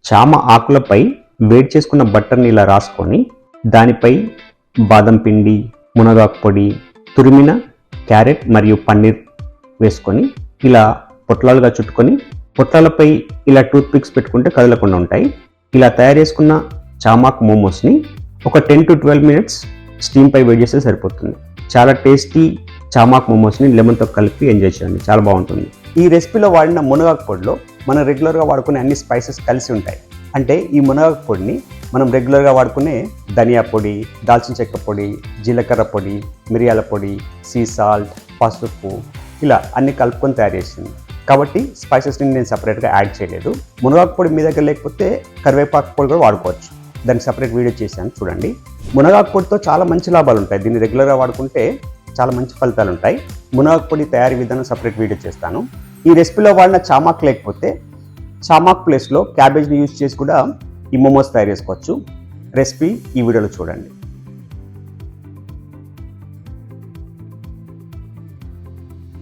చామ ఆకులపై వేడి చేసుకున్న బట్టర్ని ఇలా రాసుకొని దానిపై బాదం పిండి, మునగాకు పొడి, తురిమిన క్యారెట్ మరియు పన్నీర్ వేసుకొని ఇలా పొట్లాలుగా చుట్టుకొని పొట్లాలపై ఇలా టూత్ పిక్స్ పెట్టుకుంటే కదలకుండా ఉంటాయి. ఇలా తయారు చేసుకున్న చామాకు మోమోస్ని ఒక 10 to 12 minutes స్టీమ్ పై వేడి చేస్తే సరిపోతుంది. చాలా టేస్టీ చామాకు మోమోస్ని లెమన్తో కలిపి ఎంజాయ్ చేయండి, చాలా బాగుంటుంది. ఈ రెసిపీలో వాడిన మునగాకు పొడిలో మనం రెగ్యులర్గా వాడుకునే అన్ని స్పైసెస్ కలిసి ఉంటాయి. అంటే ఈ మునగాకు పొడిని మనం రెగ్యులర్గా వాడుకునే ధనియా పొడి, దాల్చిన చెక్క పొడి, జీలకర్ర పొడి, మిరియాల పొడి, సీ సాల్ట్, పసుపు ఇలా అన్ని కలుపుకొని తయారు చేసింది. కాబట్టి స్పైసెస్ని నేను సపరేట్గా యాడ్ చేయలేదు. మునగాకు పొడి మీ దగ్గర లేకపోతే కరివేపాకు పొడి కూడా వాడుకోవచ్చు. దానికి సపరేట్ వీడియో చేశాను, చూడండి. మునగాకు పొడితో చాలా మంచి లాభాలు ఉంటాయి. దీన్ని రెగ్యులర్గా వాడుకుంటే చాలా మంచి ఫలితాలు ఉంటాయి. మునగాకు పొడి తయారీ విధానం సపరేట్ వీడియో చేస్తాను. ఈ రెసిపీలో వాడిన చామాకు లేకపోతే చామాకు ప్లేస్లో క్యాబేజ్ని యూజ్ చేసి కూడా ఈ మోమోస్ తయారు చేసుకోవచ్చు. రెసిపీ ఈ వీడియోలో చూడండి.